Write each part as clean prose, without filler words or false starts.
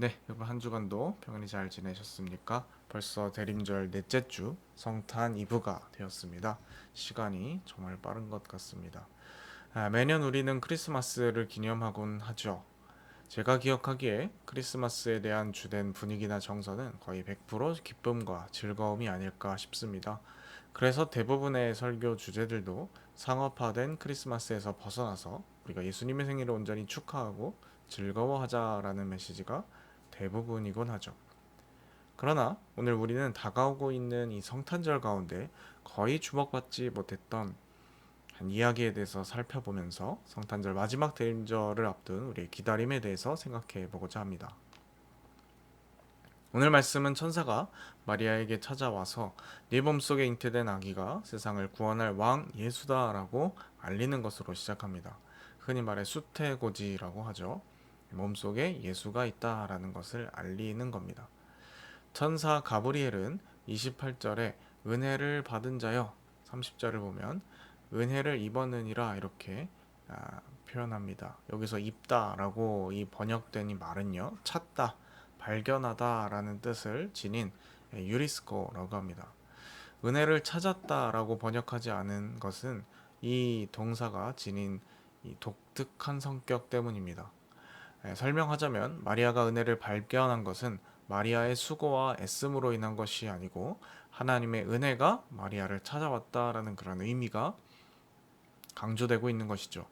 네, 이번 한 주간도 평안히 잘 지내셨습니까? 벌써 대림절 넷째 주 성탄 이브가 되었습니다. 시간이 정말 빠른 것 같습니다. 매년 우리는 크리스마스를 기념하곤 하죠. 제가 기억하기에 크리스마스에 대한 주된 분위기나 정서는 거의 100% 기쁨과 즐거움이 아닐까 싶습니다. 그래서 대부분의 설교 주제들도 상업화된 크리스마스에서 벗어나서 우리가 예수님의 생일을 온전히 축하하고 즐거워하자라는 메시지가 대부분이곤 하죠. 그러나 오늘 우리는 다가오고 있는 이 성탄절 가운데 거의 주목받지 못했던 한 이야기에 대해서 살펴보면서 성탄절 마지막 대림절을 앞둔 우리의 기다림에 대해서 생각해 보고자 합니다. 오늘 말씀은 천사가 마리아에게 찾아와서 네 몸속에 잉태된 아기가 세상을 구원할 왕 예수다라고 알리는 것으로 시작합니다. 흔히 말해 수태고지라고 하죠. 몸속에 예수가 있다라는 것을 알리는 겁니다. 천사 가브리엘은 28절에 은혜를 받은 자여, 30절을 보면 은혜를 입었느니라 이렇게 표현합니다. 여기서 입다라고 이 번역된 이 말은요, 찾다, 발견하다라는 뜻을 지닌 유리스코라고 합니다. 은혜를 찾았다라고 번역하지 않은 것은 이 동사가 지닌 이 독특한 성격 때문입니다. 설명하자면 마리아가 은혜를 발견한 것은 마리아의 수고와 애씀으로 인한 것이 아니고 하나님의 은혜가 마리아를 찾아왔다라는 그런 의미가 강조되고 있는 것이죠.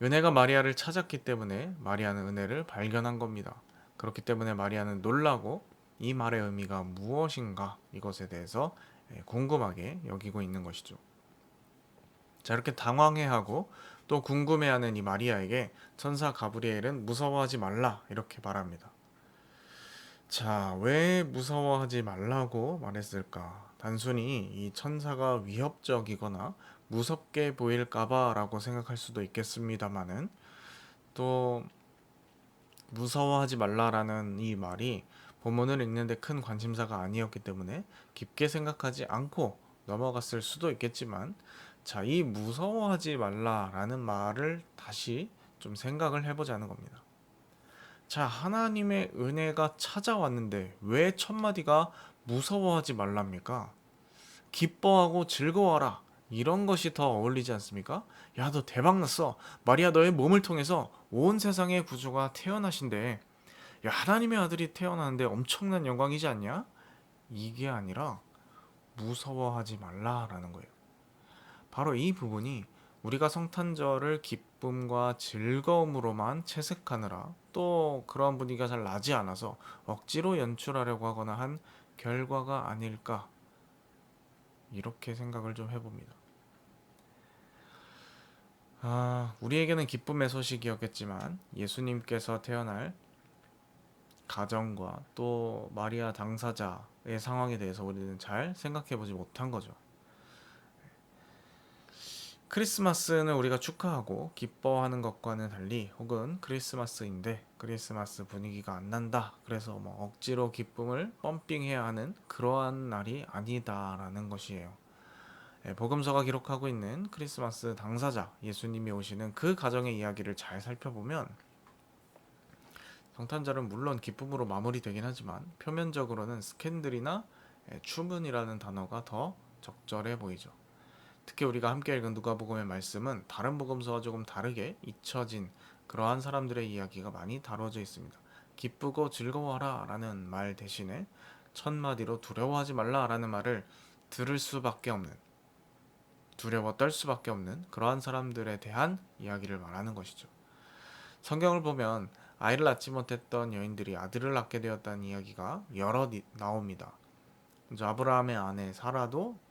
은혜가 마리아를 찾았기 때문에 마리아는 은혜를 발견한 겁니다. 그렇기 때문에 마리아는 놀라고 이 말의 의미가 무엇인가 이것에 대해서 궁금하게 여기고 있는 것이죠. 자, 이렇게 당황해하고 또 궁금해하는 이 마리아에게 천사 가브리엘은 무서워하지 말라 이렇게 말합니다. 자, 왜 무서워하지 말라고 말했을까? 단순히 이 천사가 위협적이거나 무섭게 보일까봐라고 생각할 수도 있겠습니다만은 또 무서워하지 말라라는 이 말이 본문을 읽는데 큰 관심사가 아니었기 때문에 깊게 생각하지 않고 넘어갔을 수도 있겠지만 자, 이 무서워하지 말라라는 말을 다시 좀 생각을 해보자는 겁니다. 자, 하나님의 은혜가 찾아왔는데 왜 첫 마디가 무서워하지 말랍니까? 기뻐하고 즐거워라. 이런 것이 더 어울리지 않습니까? 야, 너 대박 났어. 마리아 너의 몸을 통해서 온 세상의 구주가 태어나신대. 야, 하나님의 아들이 태어나는데 엄청난 영광이지 않냐? 이게 아니라 무서워하지 말라라는 거예요. 바로 이 부분이 우리가 성탄절을 기쁨과 즐거움으로만 채색하느라 또 그런 분위기가 잘 나지 않아서 억지로 연출하려고 하거나 한 결과가 아닐까 이렇게 생각을 좀 해봅니다. 우리에게는 기쁨의 소식이었겠지만 예수님께서 태어날 가정과 또 마리아 당사자의 상황에 대해서 우리는 잘 생각해보지 못한 거죠. 크리스마스는 우리가 축하하고 기뻐하는 것과는 달리 혹은 크리스마스인데 크리스마스 분위기가 안 난다. 그래서 뭐 억지로 기쁨을 펌핑해야 하는 그러한 날이 아니다라는 것이에요. 복음서가 기록하고 있는 크리스마스 당사자 예수님이 오시는 그 가정의 이야기를 잘 살펴보면 성탄절은 물론 기쁨으로 마무리되긴 하지만 표면적으로는 스캔들이나 추문이라는 단어가 더 적절해 보이죠. 특히 우리가 함께 읽은 누가복음의 말씀은 다른 복음서와 조금 다르게 잊혀진 그러한 사람들의 이야기가 많이 다뤄져 있습니다. 기쁘고 즐거워하라 라는 말 대신에 첫 마디로 두려워하지 말라 라는 말을 들을 수밖에 없는, 두려워 떨 수밖에 없는 그러한 사람들에 대한 이야기를 말하는 것이죠. 성경을 보면 아이를 낳지 못했던 여인들이 아들을 낳게 되었다는 이야기가 여러 나옵니다. 먼저 아브라함의 아내 사라도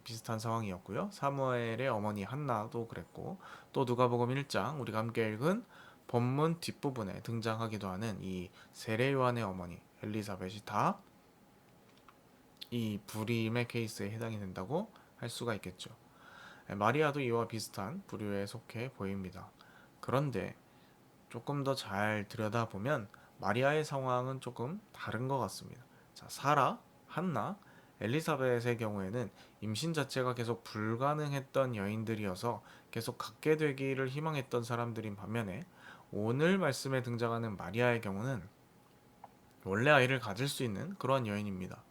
비슷한 상황이었고요. 사무엘의 어머니 한나도 그랬고 또 누가복음 1장 우리가 함께 읽은 본문 뒷부분에 등장하기도 하는 이 세례 요한의 어머니 엘리사벳이 다 이 불임의 케이스에 해당이 된다고 할 수가 있겠죠. 마리아도 이와 비슷한 부류에 속해 보입니다. 그런데 조금 더 잘 들여다보면 마리아의 상황은 조금 다른 것 같습니다. 자, 사라, 한나, 엘리사벳의 경우에는 임신 자체가 계속 불가능했던 여인들이어서 계속 갖게 되기를 희망했던 사람들인 반면에 오늘 말씀에 등장하는 마리아의 경우는 원래 아이를 가질 수 있는 그러한 여인입니다.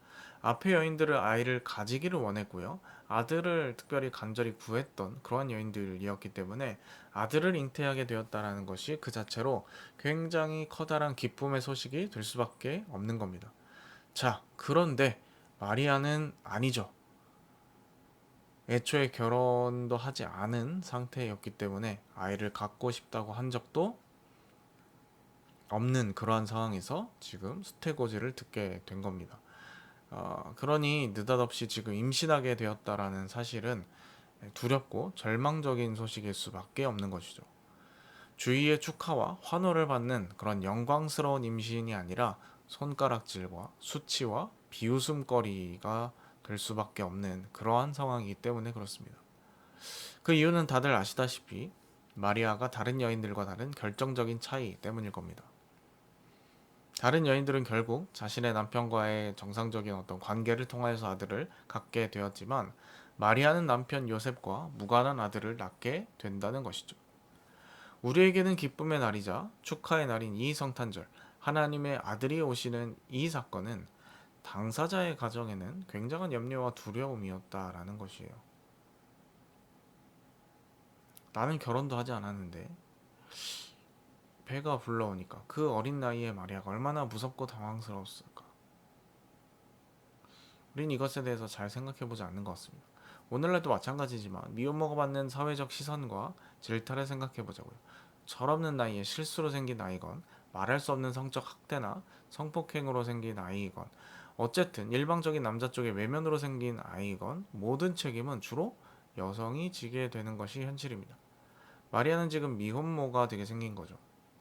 앞의 여인들은 아이를 가지기를 원했고요. 아들을 특별히 간절히 구했던 그러한 여인들이었기 때문에 아들을 잉태하게 되었다라는 것이 그 자체로 굉장히 커다란 기쁨의 소식이 될 수밖에 없는 겁니다. 자, 그런데 마리아는 아니죠. 애초에 결혼도 하지 않은 상태였기 때문에 아이를 갖고 싶다고 한 적도 없는 그러한 상황에서 지금 수태고지를 듣게 된 겁니다. 그러니 느닷없이 지금 임신하게 되었다라는 사실은 두렵고 절망적인 소식일 수밖에 없는 것이죠. 주위의 축하와 환호를 받는 그런 영광스러운 임신이 아니라 손가락질과 수치와 비웃음거리가 될 수밖에 없는 그러한 상황이기 때문에 그렇습니다. 그 이유는 다들 아시다시피 마리아가 다른 여인들과 다른 결정적인 차이 때문일 겁니다. 다른 여인들은 결국 자신의 남편과의 정상적인 어떤 관계를 통하여서 아들을 갖게 되었지만 마리아는 남편 요셉과 무관한 아들을 낳게 된다는 것이죠. 우리에게는 기쁨의 날이자 축하의 날인 이 성탄절, 하나님의 아들이 오시는 이 사건은 당사자의 가정에는 굉장한 염려와 두려움이었다라는 것이에요. 나는 결혼도 하지 않았는데 배가 불러오니까 그 어린 나이에 마리아가 얼마나 무섭고 당황스러웠을까. 우린 이것에 대해서 잘 생각해보지 않는 것 같습니다. 오늘날도 마찬가지지만 미혼모가 받는 사회적 시선과 질타를 생각해보자고요. 철없는 나이에 실수로 생긴 아이건 말할 수 없는 성적 학대나 성폭행으로 생긴 아이건 어쨌든 일방적인 남자 쪽의 외면으로 생긴 아이건 모든 책임은 주로 여성이 지게 되는 것이 현실입니다. 마리아는 지금 미혼모가 되게 생긴 거죠.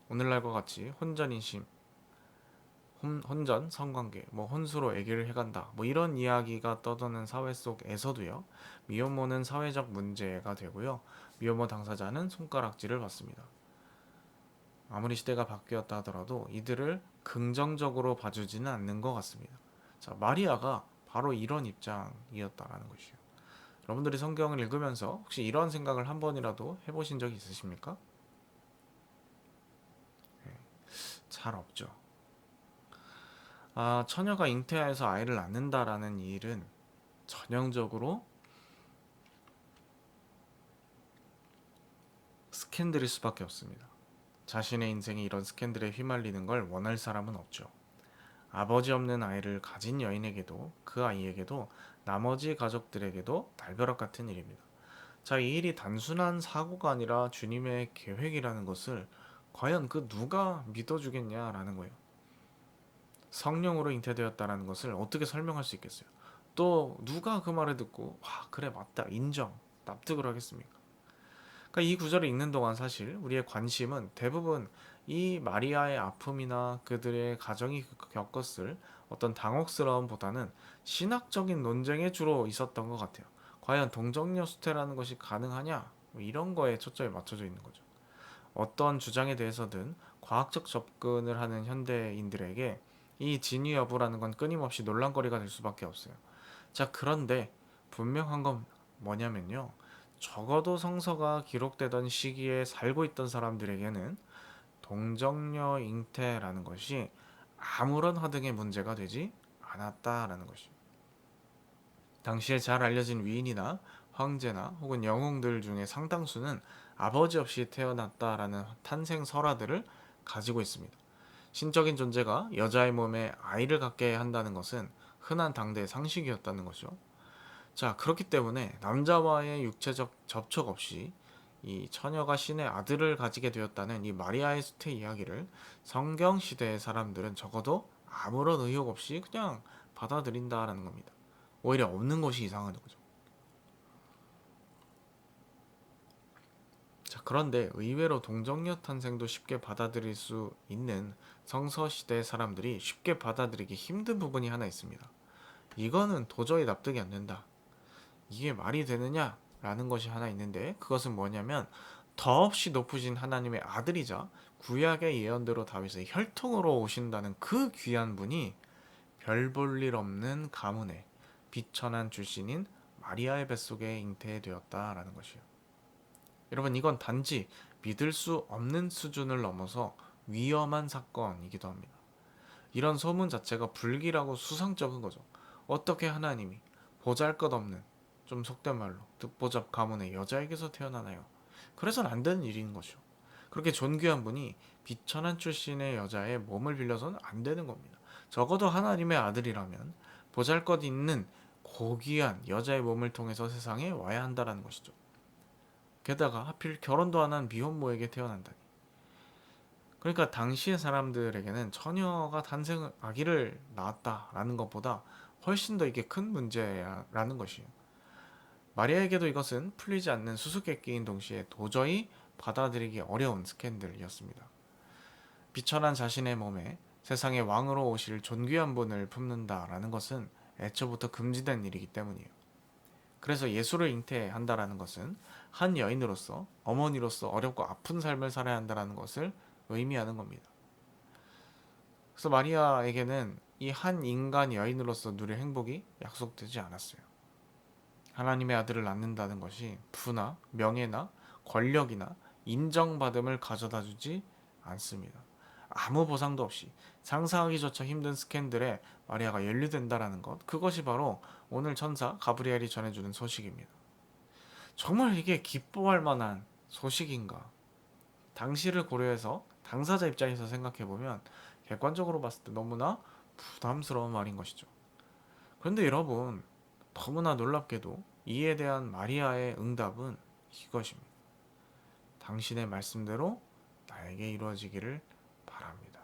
오늘날과 같이 혼전인심, 혼전, 성관계, 뭐 혼수로 아기를 해간다, 뭐 이런 이야기가 떠도는 사회 속에서도요, 미혼모는 사회적 문제가 되고요, 미혼모 당사자는 손가락질을 받습니다. 아무리 시대가 바뀌었다 하더라도 이들을 긍정적으로 봐주지는 않는 것 같습니다. 자, 마리아가 바로 이런 입장이었다라는 것이요. 여러분들이 성경을 읽으면서 혹시 이런 생각을 한 번이라도 해보신 적이 있으십니까? 잘 없죠. 처녀가 잉태하여서 아이를 낳는다라는 일은 전형적으로 스캔들일 수밖에 없습니다. 자신의 인생이 이런 스캔들에 휘말리는 걸 원할 사람은 없죠. 아버지 없는 아이를 가진 여인에게도 그 아이에게도 나머지 가족들에게도 날벼락 같은 일입니다. 자, 이 일이 단순한 사고가 아니라 주님의 계획이라는 것을 과연 그 누가 믿어주겠냐라는 거예요. 성령으로 잉태되었다라는 것을 어떻게 설명할 수 있겠어요? 또 누가 그 말을 듣고 와 그래 맞다 인정 납득을 하겠습니까? 그러니까 이 구절을 읽는 동안 사실 우리의 관심은 대부분 이 마리아의 아픔이나 그들의 가정이 겪었을 어떤 당혹스러움보다는 신학적인 논쟁에 주로 있었던 것 같아요. 과연 동정녀 수태라는 것이 가능하냐? 뭐 이런 거에 초점이 맞춰져 있는 거죠. 어떤 주장에 대해서든 과학적 접근을 하는 현대인들에게 이 진위 여부라는 건 끊임없이 논란거리가 될 수밖에 없어요. 자, 그런데 분명한 건 뭐냐면요. 적어도 성서가 기록되던 시기에 살고 있던 사람들에게는 동정녀 잉태라는 것이 아무런 화등의 문제가 되지 않았다라는 것이죠. 당시에 잘 알려진 위인이나 황제나 혹은 영웅들 중에 상당수는 아버지 없이 태어났다라는 탄생 설화들을 가지고 있습니다. 신적인 존재가 여자의 몸에 아이를 갖게 한다는 것은 흔한 당대의 상식이었다는 것이죠. 자, 그렇기 때문에 남자와의 육체적 접촉 없이 이 처녀가 신의 아들을 가지게 되었다는 이 마리아의 수태 이야기를 성경 시대의 사람들은 적어도 아무런 의혹 없이 그냥 받아들인다라는 겁니다. 오히려 없는 것이 이상한 거죠. 자, 그런데 의외로 동정녀 탄생도 쉽게 받아들일 수 있는 성서 시대의 사람들이 쉽게 받아들이기 힘든 부분이 하나 있습니다. 이거는 도저히 납득이 안 된다. 이게 말이 되느냐? 라는 것이 하나 있는데 그것은 뭐냐면 더없이 높으신 하나님의 아들이자 구약의 예언대로 다윗의 혈통으로 오신다는 그 귀한 분이 별 볼 일 없는 가문의 비천한 출신인 마리아의 뱃속에 잉태되었다라는 것이에요. 여러분 이건 단지 믿을 수 없는 수준을 넘어서 위험한 사건이기도 합니다. 이런 소문 자체가 불길하고 수상쩍은 거죠. 어떻게 하나님이 보잘것없는, 좀 속된 말로 듣보잡 가문의 여자에게서 태어나나요? 그래서는 안 되는 일인 거죠. 그렇게 존귀한 분이 비천한 출신의 여자의 몸을 빌려서는 안 되는 겁니다. 적어도 하나님의 아들이라면 보잘것 있는 고귀한 여자의 몸을 통해서 세상에 와야 한다라는 것이죠. 게다가 하필 결혼도 안 한 미혼모에게 태어난다니. 그러니까 당시의 사람들에게는 처녀가 아기를 낳았다라는 것보다 훨씬 더 이게 큰 문제라는 것이에요. 마리아에게도 이것은 풀리지 않는 수수께끼인 동시에 도저히 받아들이기 어려운 스캔들이었습니다. 비천한 자신의 몸에 세상의 왕으로 오실 존귀한 분을 품는다라는 것은 애초부터 금지된 일이기 때문이에요. 그래서 예수를 잉태한다라는 것은 한 여인으로서, 어머니로서 어렵고 아픈 삶을 살아야 한다라는 것을 의미하는 겁니다. 그래서 마리아에게는 이 한 인간 여인으로서 누릴 행복이 약속되지 않았어요. 하나님의 아들을 낳는다는 것이 부나 명예나 권력이나 인정받음을 가져다 주지 않습니다. 아무 보상도 없이 상상하기조차 힘든 스캔들에 마리아가 연루된다라는 것, 그것이 바로 오늘 천사 가브리엘이 전해주는 소식입니다. 정말 이게 기뻐할 만한 소식인가? 당시를 고려해서 당사자 입장에서 생각해보면 객관적으로 봤을 때 너무나 부담스러운 말인 것이죠. 그런데 여러분, 너무나 놀랍게도 이에 대한 마리아의 응답은 이것입니다. 당신의 말씀대로 나에게 이루어지기를 바랍니다.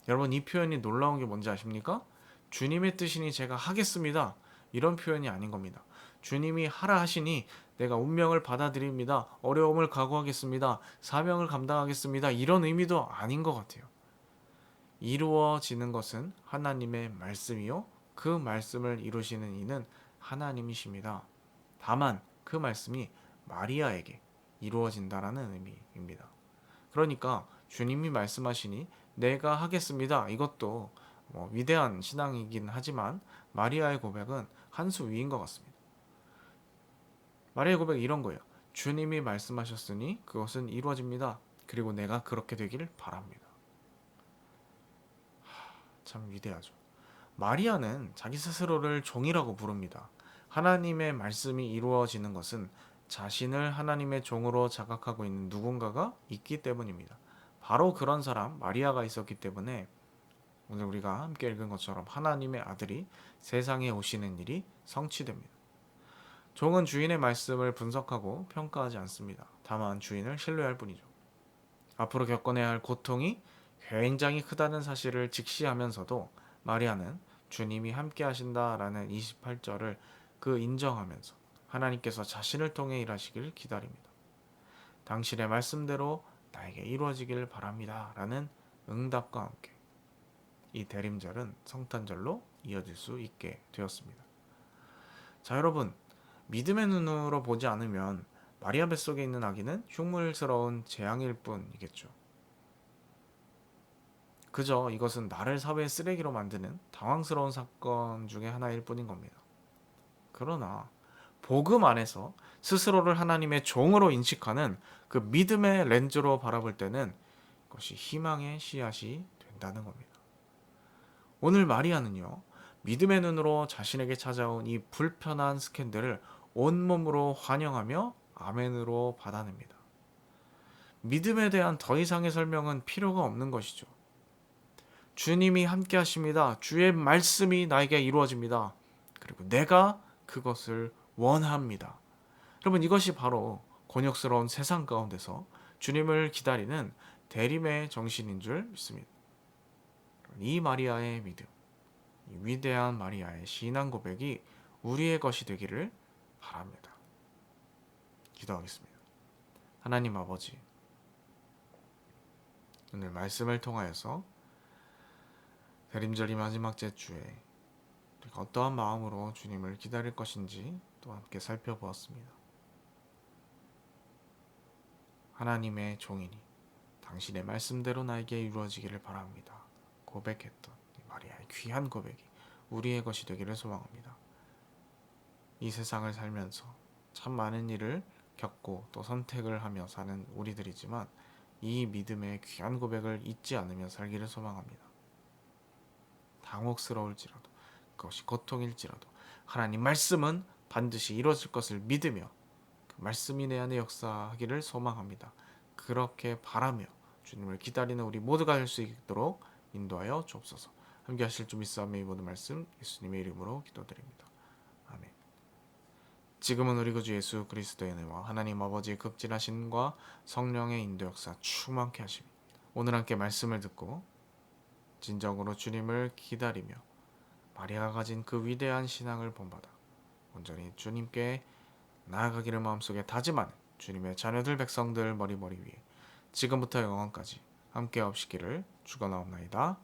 여러분, 이 표현이 놀라운 게 뭔지 아십니까? 주님의 뜻이니 제가 하겠습니다. 이런 표현이 아닌 겁니다. 주님이 하라 하시니 내가 운명을 받아들입니다. 어려움을 각오하겠습니다. 사명을 감당하겠습니다. 이런 의미도 아닌 것 같아요. 이루어지는 것은 하나님의 말씀이요. 그 말씀을 이루시는 이는 하나님이십니다. 다만 그 말씀이 마리아에게 이루어진다라는 의미입니다. 그러니까 주님이 말씀하시니 내가 하겠습니다. 이것도 위대한 신앙이긴 하지만 마리아의 고백은 한 수 위인 것 같습니다. 마리아의 고백은 이런 거예요. 주님이 말씀하셨으니 그것은 이루어집니다. 그리고 내가 그렇게 되기를 바랍니다. 참 위대하죠. 마리아는 자기 스스로를 종이라고 부릅니다. 하나님의 말씀이 이루어지는 것은 자신을 하나님의 종으로 자각하고 있는 누군가가 있기 때문입니다. 바로 그런 사람 마리아가 있었기 때문에 오늘 우리가 함께 읽은 것처럼 하나님의 아들이 세상에 오시는 일이 성취됩니다. 종은 주인의 말씀을 분석하고 평가하지 않습니다. 다만 주인을 신뢰할 뿐이죠. 앞으로 겪어내야 할 고통이 굉장히 크다는 사실을 직시하면서도 마리아는 주님이 함께 하신다라는 28절을 인정하면서 하나님께서 자신을 통해 일하시길 기다립니다. 당신의 말씀대로 나에게 이루어지길 바랍니다. 라는 응답과 함께 이 대림절은 성탄절로 이어질 수 있게 되었습니다. 자, 여러분, 믿음의 눈으로 보지 않으면 마리아 뱃속에 있는 아기는 흉물스러운 재앙일 뿐이겠죠. 그저 이것은 나를 사회의 쓰레기로 만드는 당황스러운 사건 중에 하나일 뿐인 겁니다. 그러나 복음 안에서 스스로를 하나님의 종으로 인식하는 그 믿음의 렌즈로 바라볼 때는 그것이 희망의 씨앗이 된다는 겁니다. 오늘 마리아는요, 믿음의 눈으로 자신에게 찾아온 이 불편한 스캔들을 온몸으로 환영하며 아멘으로 받아냅니다. 믿음에 대한 더 이상의 설명은 필요가 없는 것이죠. 주님이 함께 하십니다. 주의 말씀이 나에게 이루어집니다. 그리고 내가 그것을 원합니다. 여러분, 이것이 바로 곤욕스러운 세상 가운데서 주님을 기다리는 대림의 정신인 줄 믿습니다. 이 마리아의 믿음, 이 위대한 마리아의 신앙 고백이 우리의 것이 되기를 바랍니다. 기도하겠습니다. 하나님 아버지, 오늘 말씀을 통하여서 대림절이 마지막 제주에 우리가 어떠한 마음으로 주님을 기다릴 것인지 또 함께 살펴보았습니다. 하나님의 종이니 당신의 말씀대로 나에게 이루어지기를 바랍니다. 고백했던 마리아의 귀한 고백이 우리의 것이 되기를 소망합니다. 이 세상을 살면서 참 많은 일을 겪고 또 선택을 하며 사는 우리들이지만 이 믿음의 귀한 고백을 잊지 않으며 살기를 소망합니다. 당혹스러울지라도 그것이 고통일지라도 하나님 말씀은 반드시 이루어질 것을 믿으며 그 말씀이 내 안에 역사하기를 소망합니다. 그렇게 바라며 주님을 기다리는 우리 모두가 될 수 있도록 인도하여 주옵소서. 함께 하실 줄 믿사오며 이 모든 말씀 예수님의 이름으로 기도드립니다. 아멘. 지금은 우리 구주 예수 그리스도의 은혜와 하나님 아버지의 급진하심과 성령의 인도 역사 충만케 하시며 오늘 함께 말씀을 듣고 진정으로 주님을 기다리며 마리아가 가진 그 위대한 신앙을 본받아 온전히 주님께 나아가기를 마음속에 다짐하는 주님의 자녀들 백성들 머리머리 위에 지금부터 영원까지 함께 없시기를 축원하옵나이다.